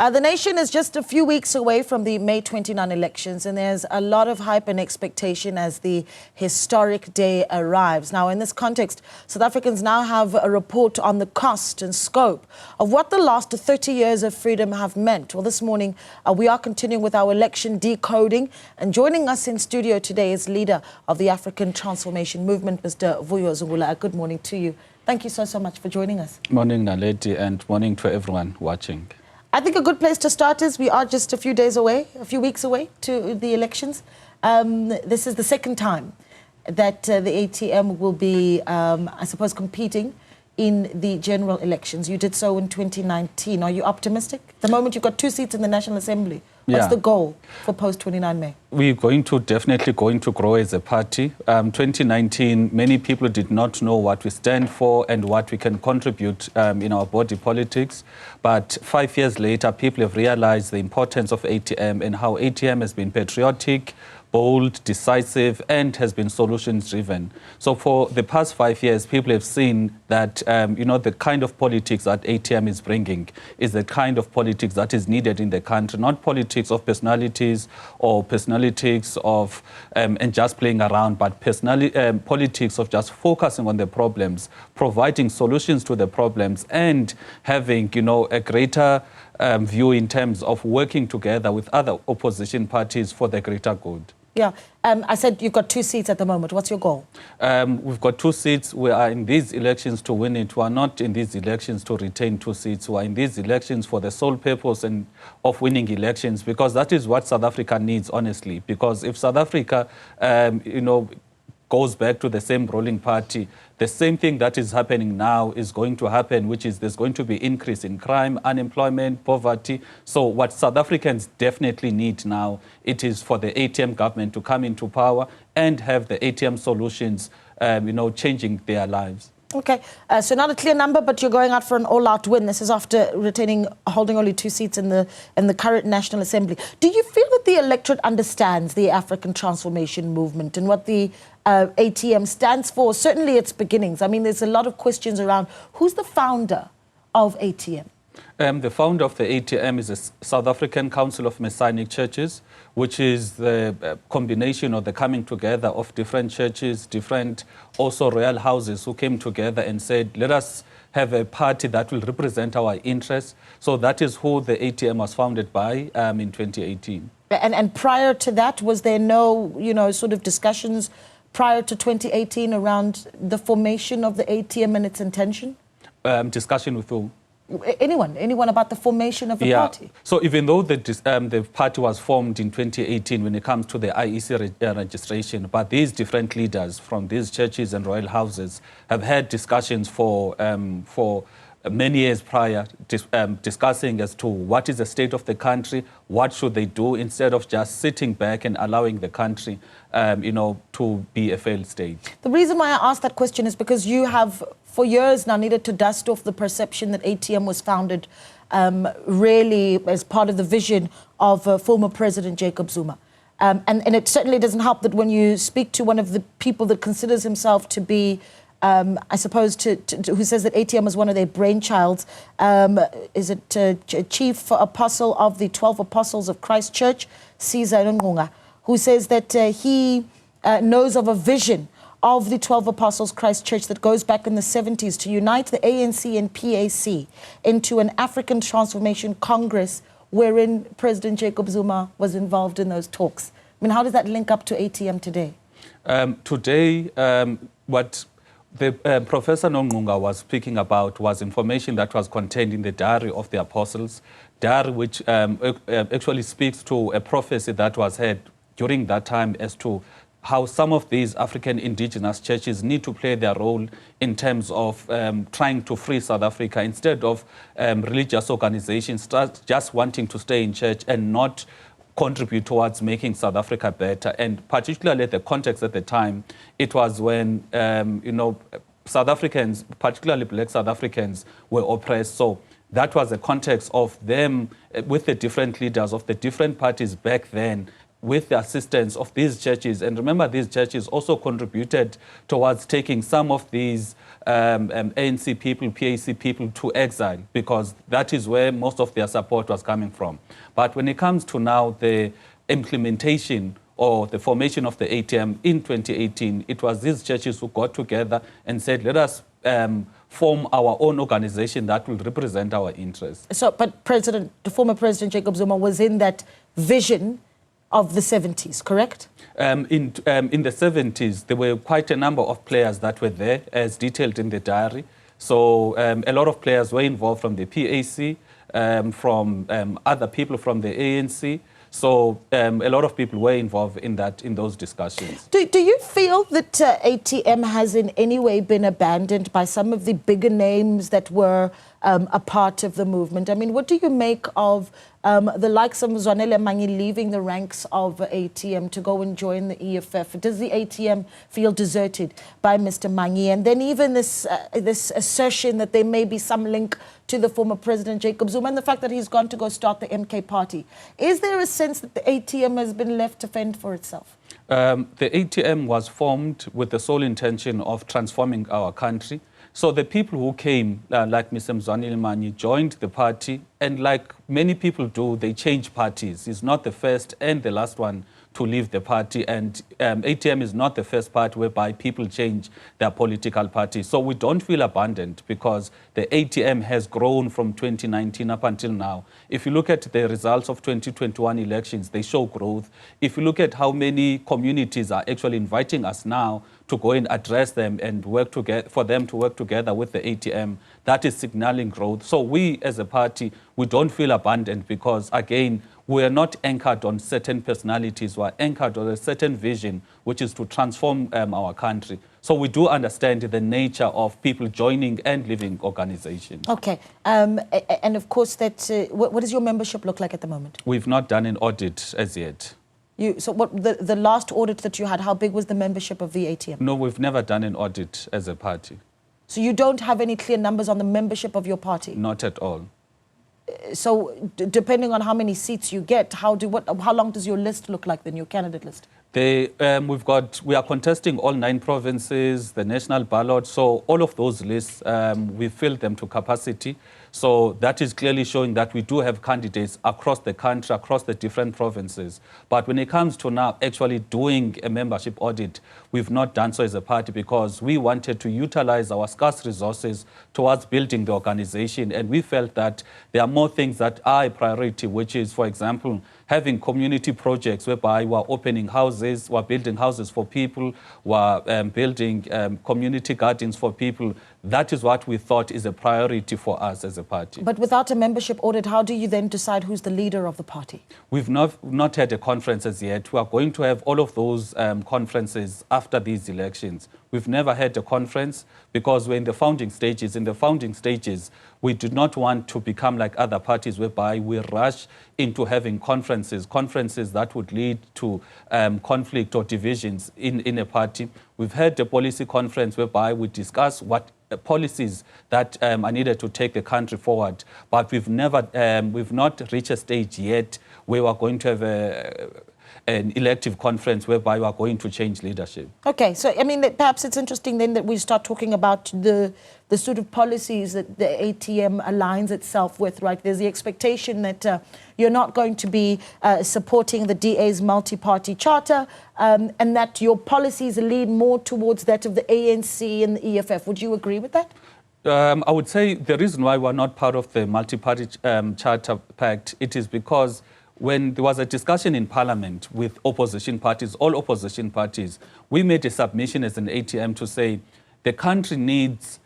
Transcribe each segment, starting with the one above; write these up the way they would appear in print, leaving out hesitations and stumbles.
The nation is just a few weeks away from the May 29 elections, and there's a lot of hype and expectation as the historic day arrives. Now, in this context, South Africans now have a report on the cost and scope of what the last 30 years of freedom have meant. Well, this morning, we are continuing with our election decoding, and joining us in studio today is leader of the African Transformation Movement, Mr. Vuyo Zungula. Good morning to you. Thank you so much for joining us. Morning, Naledi, and morning to everyone watching. I think a good place to start is we are just a few weeks away to the elections. This is the second time that the ATM will be, I suppose, competing in the general elections. You did so in 2019. Are you optimistic? The moment you've got 2 seats in the National Assembly, what's the goal for post-29 May? We're definitely going to grow as a party. 2019, many people did not know what we stand for and what we can contribute in our body politics. But 5 years later, people have realized the importance of ATM and how ATM has been patriotic, bold, decisive, and has been solutions-driven. So for the past 5 years, people have seen that, the kind of politics that ATM is bringing is the kind of politics that is needed in the country, not politics of personalities or politics of and just playing around, but politics of just focusing on the problems, providing solutions to the problems, and having, a greater view in terms of working together with other opposition parties for the greater good. Yeah, I said you've got 2 seats at the moment. What's your goal? We've got 2 seats. We are in these elections to win it. We are not in these elections to retain 2 seats. We are in these elections for the sole purpose of winning elections, because that is what South Africa needs, honestly. Because if South Africa, goes back to the same ruling party, the same thing that is happening now is going to happen, which is there's going to be increase in crime, unemployment, poverty. So what South Africans definitely need now, it is for the ATM government to come into power and have the ATM solutions, changing their lives. Okay, so not a clear number, but you're going out for an all-out win. This is after holding only 2 seats in the current National Assembly. Do you feel that the electorate understands the African Transformation Movement and what the ATM stands for? Certainly its beginnings. I mean, there's a lot of questions around who's the founder of ATM? The founder of the ATM is the South African Council of Messianic Churches, which is the combination or the coming together of different churches, different also royal houses who came together and said, let us have a party that will represent our interests. So that is who the ATM was founded by in 2018. And prior to that, was there no, sort of discussions prior to 2018 around the formation of the ATM and its intention? Discussion with who? Anyone about the formation of the party? So even though the party was formed in 2018 when it comes to the IEC registration, but these different leaders from these churches and royal houses have had discussions for many years prior, discussing as to what is the state of the country, what should they do instead of just sitting back and allowing the country, to be a failed state. The reason why I asked that question is because you have, for years now, needed to dust off the perception that ATM was founded really as part of the vision of former President Jacob Zuma. And it certainly doesn't help that when you speak to one of the people that considers himself to be I suppose, who says that ATM is one of their brainchilds. Is it Chief Apostle of the 12 Apostles of Christ Church, Caesar Ngunga, who says that he knows of a vision of the 12 Apostles Christ Church that goes back in the 70s to unite the ANC and PAC into an African Transformation Congress wherein President Jacob Zuma was involved in those talks. I mean, how does that link up to ATM today? What the Professor Nongunga was speaking about was information that was contained in the Diary of the Apostles, diary which actually speaks to a prophecy that was had during that time as to how some of these African indigenous churches need to play their role in terms of trying to free South Africa instead of religious organizations just wanting to stay in church and not contribute towards making South Africa better. And particularly the context at the time, it was when, South Africans, particularly black South Africans, were oppressed. So that was the context of them with the different leaders of the different parties back then with the assistance of these churches. And remember, these churches also contributed towards taking some of these ANC people, PAC people to exile, because that is where most of their support was coming from. But when it comes to now the implementation or the formation of the ATM in 2018, it was these churches who got together and said, let us form our own organization that will represent our interests. So, but the former President Jacob Zuma was in that vision of the 70s, correct? In the 70s, there were quite a number of players that were there, as detailed in the diary. So a lot of players were involved from the PAC, from other people from the ANC. So a lot of people were involved in those discussions. Do you feel that ATM has in any way been abandoned by some of the bigger names that were a part of the movement? I mean, what do you make of the likes of Mzwanele Manyi leaving the ranks of ATM to go and join the EFF? Does the ATM feel deserted by Mr. Manyi? And then even this assertion that there may be some link to the former President Jacob Zuma and the fact that he's gone to go start the MK party. Is there a sense that the ATM has been left to fend for itself? The ATM was formed with the sole intention of transforming our country. So the people who came, like Mr. Mzwanele Manyi, joined the party, and like many people do, they change parties. He's not the first and the last one to leave the party, and ATM is not the first party whereby people change their political party. So we don't feel abandoned, because the ATM has grown from 2019 up until now. If you look at the results of 2021 elections, they show growth. If you look at how many communities are actually inviting us now to go and address them and work together, for them to work together with the ATM, that is signaling growth. So we as a party, we don't feel abandoned, because again, we are not anchored on certain personalities. We are anchored on a certain vision, which is to transform our country. So we do understand the nature of people joining and leaving organizations. Okay. And of course, what does your membership look like at the moment? We've not done an audit as yet. So what the last audit that you had, how big was the membership of the ATM? No, we've never done an audit as a party. So you don't have any clear numbers on the membership of your party? Not at all. So depending on how many seats you get, how long does your list look like, then your candidate list? We are contesting all 9 provinces, the national ballot, so all of those lists, we filled them to capacity. So that is clearly showing that we do have candidates across the country, across the different provinces. But when it comes to now actually doing a membership audit, we've not done so as a party, because we wanted to utilize our scarce resources towards building the organization. And we felt that there are more things that are a priority, which is, for example, having community projects whereby we're opening houses, we're building houses for people, we're building community gardens for people. That is what we thought is a priority for us as a party. But without a membership audit, how do you then decide who's the leader of the party? We've not had a conference as yet. We are going to have all of those conferences after these elections. We've never had a conference because we're in the founding stages. In the founding stages, we do not want to become like other parties whereby we rush into having conferences that would lead to conflict or divisions in a party. We've had a policy conference whereby we discuss what policies that are needed to take the country forward, but we've not reached a stage yet where we're going to have an elective conference whereby we are going to change leadership. Okay, so I mean, perhaps it's interesting then that we start talking about the sort of policies that the ATM aligns itself with, right? There's the expectation that you're not going to be supporting the DA's multi-party charter and that your policies lead more towards that of the ANC and the EFF. Would you agree with that? I would say the reason why we're not part of the multi-party charter pact, it is because when there was a discussion in Parliament with opposition parties, all opposition parties, we made a submission as an ATM to say the country needs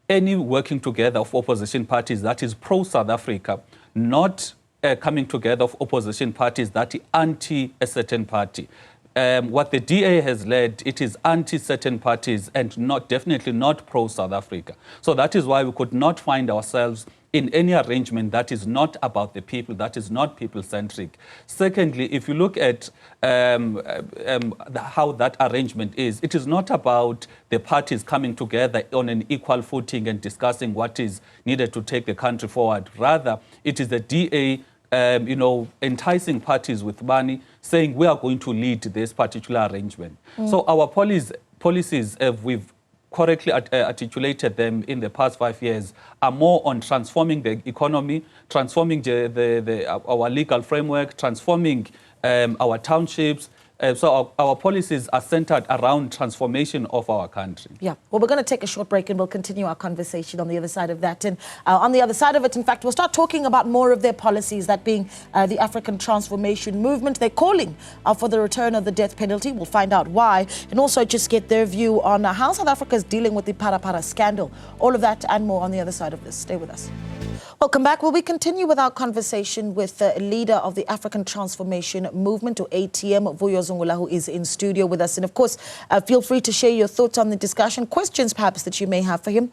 any working together of opposition parties that is pro-South Africa, not coming together of opposition parties that are anti a certain party. What the DA has led, it is anti-certain parties and definitely not pro-South Africa. So that is why we could not find ourselves in any arrangement that is not about the people, that is not people-centric. Secondly, if you look at how that arrangement is, it is not about the parties coming together on an equal footing and discussing what is needed to take the country forward. Rather, it is the DA enticing parties with money, saying we are going to lead this particular arrangement. So our policies, we've correctly articulated them in the past 5 years, are more on transforming the economy, transforming our legal framework, transforming our townships. So our policies are centered around transformation of our country. Yeah. Well, we're going to take a short break and we'll continue our conversation on the other side of that. And on the other side of it, in fact, we'll start talking about more of their policies, that being the African Transformation Movement. They're calling for the return of the death penalty. We'll find out why, and also just get their view on how South Africa is dealing with the Phala Phala scandal. All of that and more on the other side of this. Stay with us. Welcome back. Well, we continue with our conversation with the leader of the African Transformation Movement, or ATM, Vuyo Zungula, who is in studio with us. And of course, feel free to share your thoughts on the discussion, questions perhaps that you may have for him.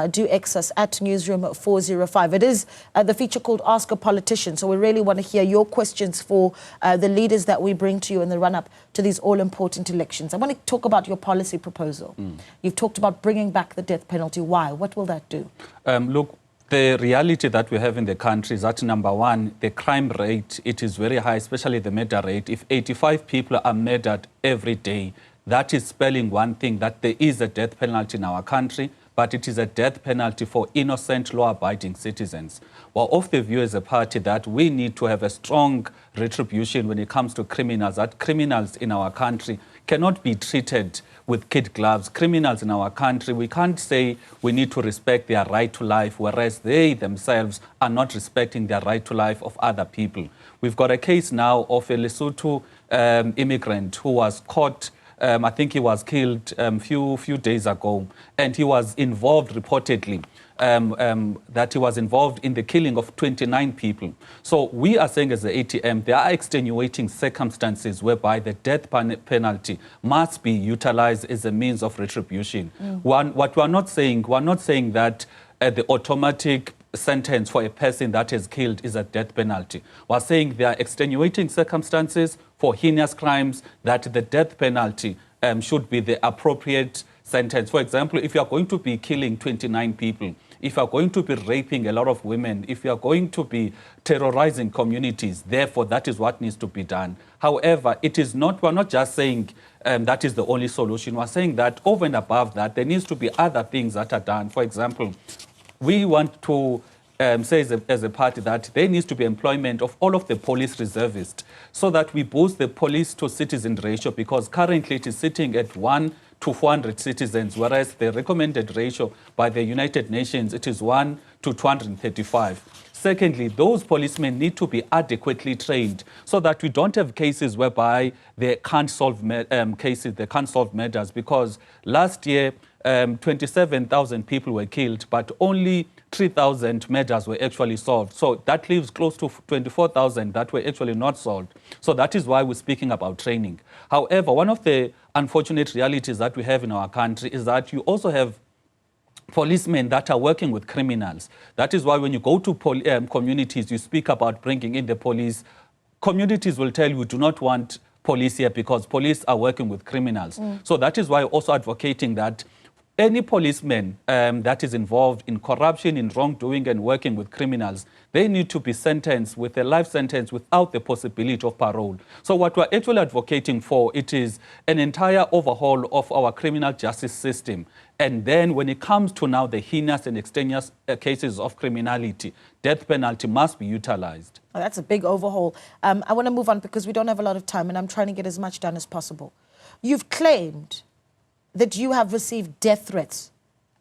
Do X us at Newzroom 405. It is the feature called Ask a Politician. So we really want to hear your questions for the leaders that we bring to you in the run-up to these all-important elections. I want to talk about your policy proposal. You've talked about bringing back the death penalty. Why? What will that do? Look, the reality that we have in the country is that, number one, the crime rate, it is very high, especially the murder rate. If 85 people are murdered every day, that is spelling one thing, that there is a death penalty in our country, but it is a death penalty for innocent, law-abiding citizens. We're of the view as a party that we need to have a strong retribution when it comes to criminals, that criminals in our country cannot be treated with kid gloves. Criminals in our country, we can't say we need to respect their right to life, whereas they themselves are not respecting their right to life of other people. We've got a case now of a Lesotho immigrant who was caught. I think he was killed a few days ago, and he was involved reportedly. That he was involved in the killing of 29 people. So we are saying as the ATM, there are extenuating circumstances whereby the death penalty must be utilized as a means of retribution. What we're not saying that the automatic sentence for a person that is killed is a death penalty. We're saying there are extenuating circumstances for heinous crimes that the death penalty should be the appropriate sentence. For example, if you are going to be killing 29 people, if you are going to be raping a lot of women, if you are going to be terrorizing communities, therefore that is what needs to be done. However, we're not just saying that is the only solution. We're saying that over and above that, there needs to be other things that are done. For example, we want to say as a party that there needs to be employment of all of the police reservists so that we boost the police to citizen ratio, because currently it is sitting at 1 to 400 citizens, whereas the recommended ratio by the United Nations, it is 1 to 235. Secondly, those policemen need to be adequately trained so that we don't have cases whereby they can't solve murders, because last year 27,000 people were killed, but only 3,000 murders were actually solved. So that leaves close to 24,000 that were actually not solved. So that is why we're speaking about training. However, one of the unfortunate realities that we have in our country is that you also have policemen that are working with criminals. That is why when you go to communities, you speak about bringing in the police. Communities will tell you we do not want police here because police are working with criminals. So that is why also advocating that any policeman that is involved in corruption, in wrongdoing and working with criminals, they need to be sentenced with a life sentence without the possibility of parole. So what we're actually advocating for, it is an entire overhaul of our criminal justice system. And then when it comes to now the heinous and extraneous cases of criminality, death penalty must be utilized. Oh, that's a big overhaul. I want to move on because we don't have a lot of time and I'm trying to get as much done as possible. You've claimed that you have received death threats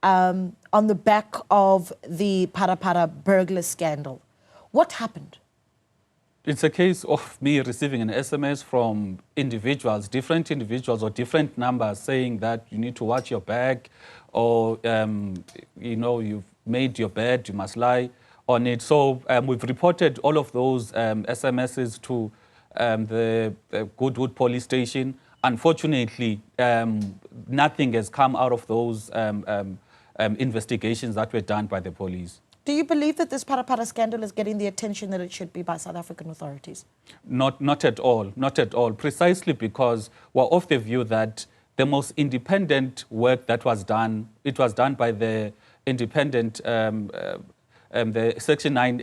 on the back of the Phala Phala burglar scandal. What happened? It's a case of me receiving an SMS from individuals, different individuals or different numbers saying that you need to watch your bag, or, you've made your bed, you must lie on it. So we've reported all of those SMSs to the Goodwood police station. Unfortunately, nothing has come out of those investigations that were done by the police. Do you believe that this Phala Phala scandal is getting the attention that it should be by South African authorities? Not at all, not at all. Precisely because we're of the view that the most independent work that was done, it was done by the independent the Section 9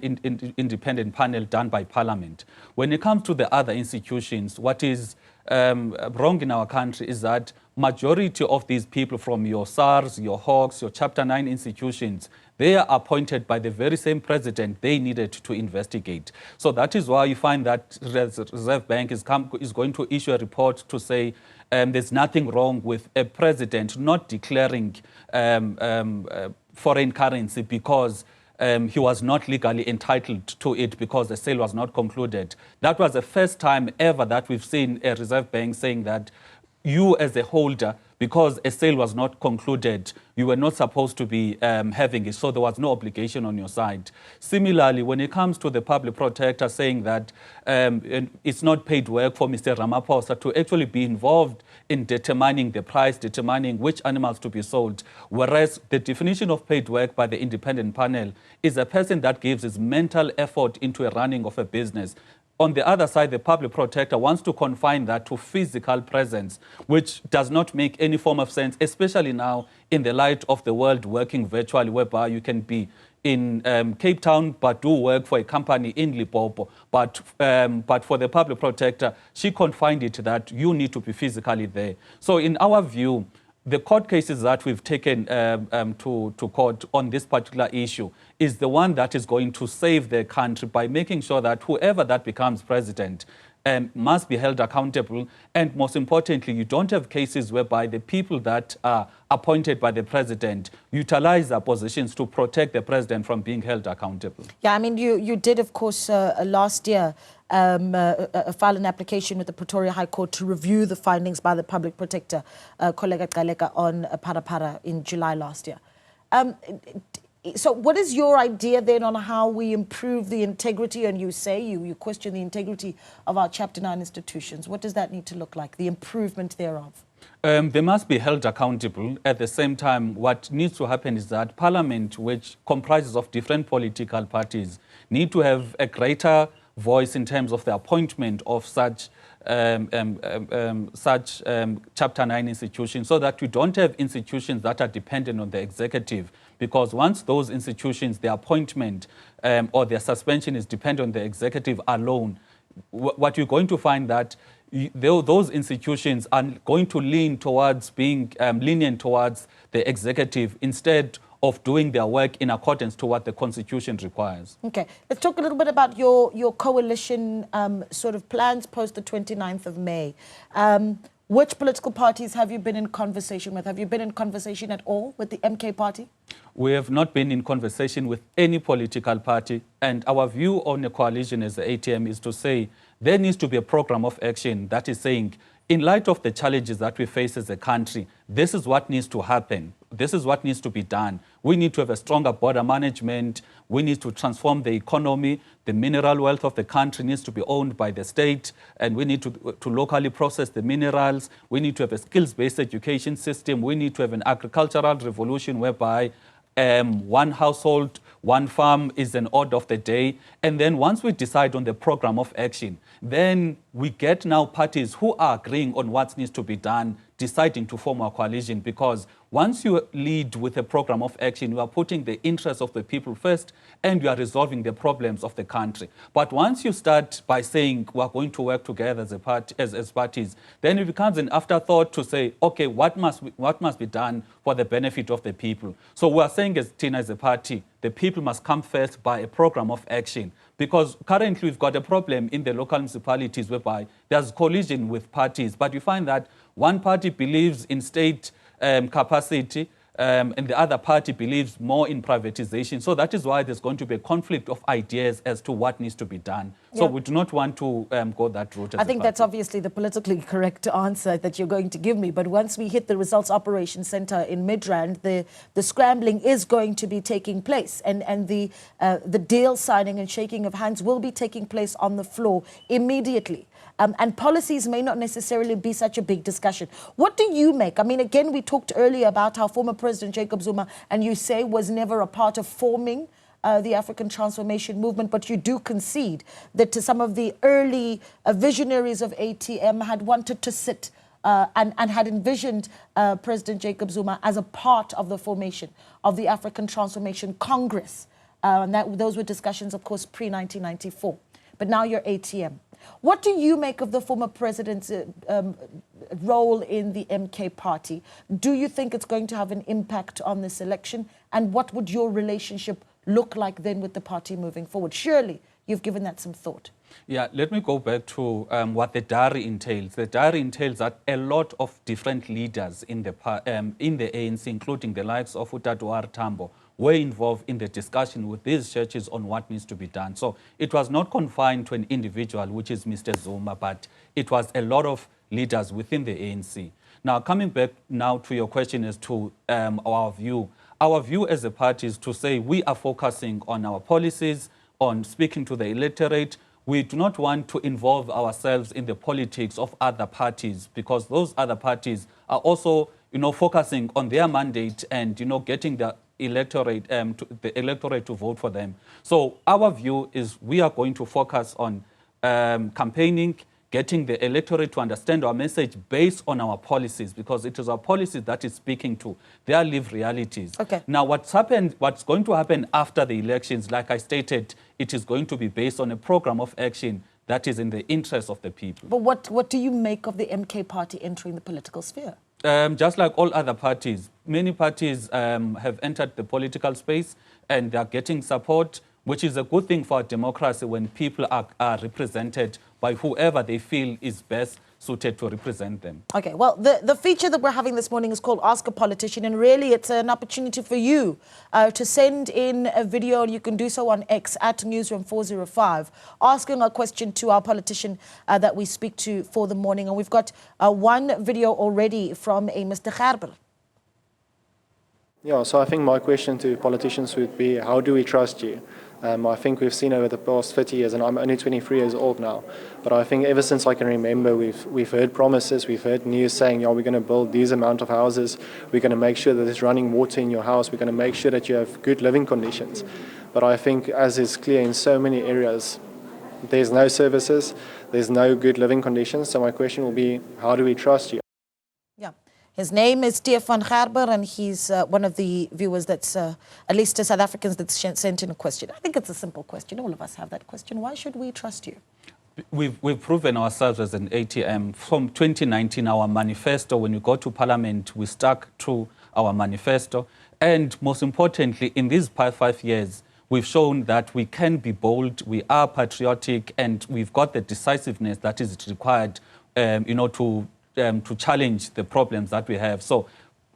independent panel done by Parliament. When it comes to the other institutions, what is wrong in our country is that majority of these people from your SARS, your Hawks, your Chapter 9 institutions, they are appointed by the very same president they needed to investigate. So that is why you find that Reserve Bank is going to issue a report to say there's nothing wrong with a president not declaring foreign currency because he was not legally entitled to it because the sale was not concluded. That was the first time ever that we've seen a Reserve Bank saying that you as a holder, because a sale was not concluded, you were not supposed to be having it, so there was no obligation on your side. Similarly, when it comes to the public protector saying that it's not paid work for Mr. Ramaphosa to actually be involved in determining the price, determining which animals to be sold, whereas the definition of paid work by the independent panel is a person that gives his mental effort into a running of a business. On the other side, the public protector wants to confine that to physical presence, which does not make any form of sense, especially now in the light of the world working virtually, whereby you can be in Cape Town but do work for a company in Limpopo. But for the public protector, she confined it that you need to be physically there. So in our view, the court cases that we've taken to court on this particular issue is the one that is going to save the country by making sure that whoever that becomes president must be held accountable. And most importantly, you don't have cases whereby the people that are appointed by the president utilize their positions to protect the president from being held accountable. Yeah, I mean, you did, of course, last year file an application with the Pretoria High Court to review the findings by the public protector, Kollega Kaleka, on Phala Phala in July last year. So what is your idea then on how we improve the integrity, and you say you question the integrity of our Chapter 9 institutions? What does that need to look like, the improvement thereof? They must be held accountable. At the same time, what needs to happen is that Parliament, which comprises of different political parties, need to have a greater voice in terms of the appointment of such Chapter 9 institutions, so that we don't have institutions that are dependent on the executive. Because once those institutions, their appointment or their suspension is dependent on the executive alone, what you're going to find that those institutions are going to lean towards being lenient towards the executive instead of doing their work in accordance to what the Constitution requires. Okay, let's talk a little bit about your coalition sort of plans post the 29th of May. Which political parties have you been in conversation with? Have you been in conversation at all with the MK party? We have not been in conversation with any political party, and our view on a coalition as the ATM is to say there needs to be a program of action that is saying, in light of the challenges that we face as a country, this is what needs to happen. This is what needs to be done. We need to have a stronger border management. We need to transform the economy. The mineral wealth of the country needs to be owned by the state, and we need to locally process the minerals. We need to have a skills-based education system. We need to have an agricultural revolution whereby one household, one farm is an order of the day. And then once we decide on the program of action, then we get now parties who are agreeing on what needs to be done, deciding to form a coalition. Because once you lead with a program of action, you are putting the interests of the people first and you are resolving the problems of the country. But once you start by saying we are going to work together as a party, as parties, then it becomes an afterthought to say, okay, what must be done for the benefit of the people? So we are saying as Tina, as a party, the people must come first by a program of action. Because currently we've got a problem in the local municipalities whereby there's collision with parties, but you find that one party believes in state capacity and the other party believes more in privatization. So that is why there's going to be a conflict of ideas as to what needs to be done. So we do not want to go that route. I think that's obviously the politically correct answer that you're going to give me. But once we hit the Results Operations Centre in Midrand, the scrambling is going to be taking place. And the deal signing and shaking of hands will be taking place on the floor immediately. And policies may not necessarily be such a big discussion. What do you make? I mean, again, we talked earlier about how former President Jacob Zuma, and you say, was never a part of forming the African transformation movement, but you do concede that to some of the early visionaries of ATM had wanted to sit and had envisioned President Jacob Zuma as a part of the formation of the African Transformation Congress. And those were discussions, of course, pre-1994. But now you're ATM. What do you make of the former president's role in the MK party? Do you think it's going to have an impact on this election? And what would your relationship look like then with the party moving forward? Surely you've given that some thought. Yeah, let me go back to what the diary entails. The diary entails that a lot of different leaders in the ANC, including the likes of Utatu Tambo, were involved in the discussion with these churches on what needs to be done. So it was not confined to an individual, which is Mr. Zuma, but it was a lot of leaders within the ANC. Now, coming back now to your question as to our view as a party is to say we are focusing on our policies, on speaking to the electorate. We do not want to involve ourselves in the politics of other parties, because those other parties are also, focusing on their mandate and, getting the electorate to vote for them. So our view is we are going to focus on campaigning, getting the electorate to understand our message based on our policies, because it is our policies that is speaking to their lived realities. Okay. Now, what's going to happen after the elections, like I stated, it is going to be based on a program of action that is in the interest of the people. But what do you make of the MK party entering the political sphere? Just like all other parties, many parties have entered the political space and they are getting support, which is a good thing for democracy when people are represented by whoever they feel is best suited to represent them. Okay, well, the feature that we're having this morning is called Ask a Politician, and really it's an opportunity for you to send in a video, and you can do so on X at Newzroom 405, asking a question to our politician that we speak to for the morning. And we've got one video already from a Mr. Gerber. Yeah, so I think my question to politicians would be, how do we trust you? I think we've seen over the past 30 years, and I'm only 23 years old now, but I think ever since I can remember, we've heard promises, we've heard news saying, yeah, we're going to build these amount of houses, we're going to make sure that there's running water in your house, we're going to make sure that you have good living conditions. But I think, as is clear in so many areas, there's no services, there's no good living conditions. So my question will be, how do we trust you? Yeah. His name is Stefan Gerber, and he's one of the viewers that's, at least to South Africans, that's sent in a question. I think it's a simple question. All of us have that question. Why should we trust you? We've proven ourselves as an ATM. From 2019, our manifesto, when we go to Parliament, we stuck to our manifesto. And most importantly, in these past 5 years, we've shown that we can be bold, we are patriotic, and we've got the decisiveness that is required, to challenge the problems that we have. So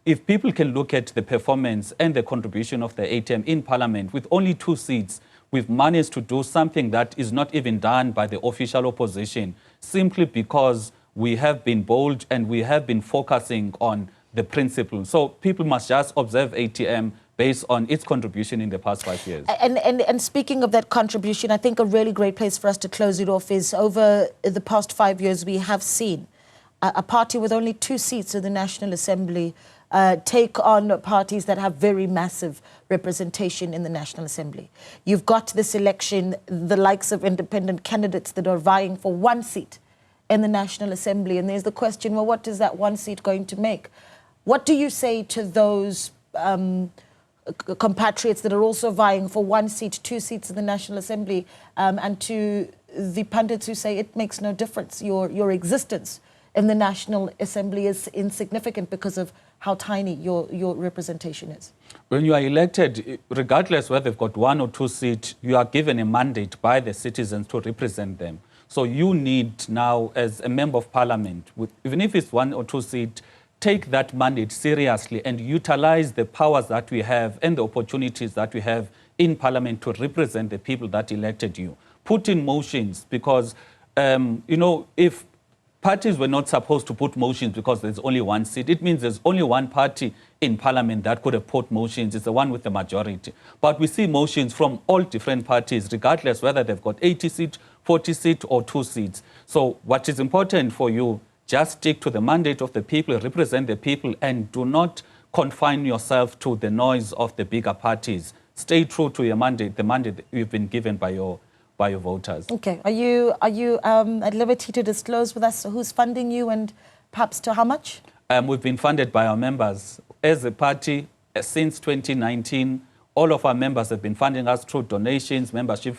if people can look at the performance and the contribution of the ATM in Parliament, with only 2 seats, we've managed to do something that is not even done by the official opposition, simply because we have been bold and we have been focusing on the principles. So people must just observe ATM based on its contribution in the past 5 years. And speaking of that contribution, I think a really great place for us to close it off is over the past 5 years, we have seen a party with only 2 seats in the National Assembly take on parties that have very massive representation in the National Assembly. You've got this election, the likes of independent candidates that are vying for 1 seat in the National Assembly. And there's the question, well, what is that 1 seat going to make? What do you say to those compatriots that are also vying for 1 seat, 2 seats in the National Assembly, and to the pundits who say it makes no difference, your existence in the National Assembly is insignificant because of how tiny your representation is? When you are elected, regardless whether they've got 1 or 2 seats, you are given a mandate by the citizens to represent them. So you need now, as a member of Parliament, even if it's 1 or 2 seats, take that mandate seriously and utilize the powers that we have and the opportunities that we have in Parliament to represent the people that elected you. Put in motions, because, if parties were not supposed to put motions because there's only 1 seat, it means there's only 1 party in Parliament that could have put motions. It's the one with the majority. But we see motions from all different parties, regardless whether they've got 80 seats, 40 seats, or 2 seats. So what is important for you, just stick to the mandate of the people, represent the people, and do not confine yourself to the noise of the bigger parties. Stay true to your mandate, the mandate that you've been given by your voters. Okay. Are you at liberty to disclose with us who's funding you and perhaps to how much? We've been funded by our members. As a party, since 2019, All of our members have been funding us through donations, membership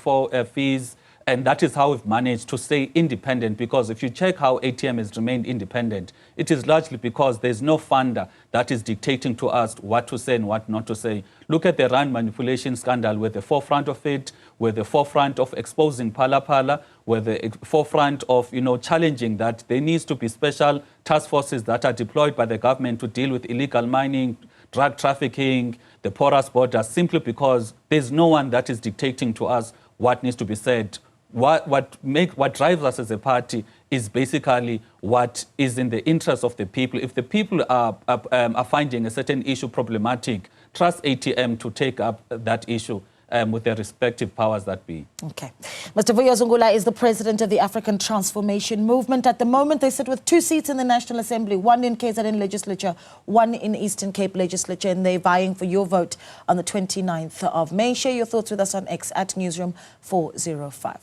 fees, and that is how we've managed to stay independent, because if you check how ATM has remained independent, it is largely because there's no funder that is dictating to us what to say and what not to say. Look at the rand manipulation scandal. We're the forefront of it. We're the forefront of exposing Phala Phala. We're the forefront of, challenging that there needs to be special task forces that are deployed by the government to deal with illegal mining, drug trafficking, the porous borders, simply because there's no one that is dictating to us what needs to be said. What drives us as a party is basically what is in the interest of the people. If the people are finding a certain issue problematic, trust ATM to take up that issue with their respective powers that be. Okay. Mr. Vuyo Zungula is the president of the African Transformation Movement. At the moment, they sit with 2 seats in the National Assembly, 1 in KZN Legislature, 1 in Eastern Cape Legislature, and they're vying for your vote on the 29th of May. Share your thoughts with us on X at Newzroom 405.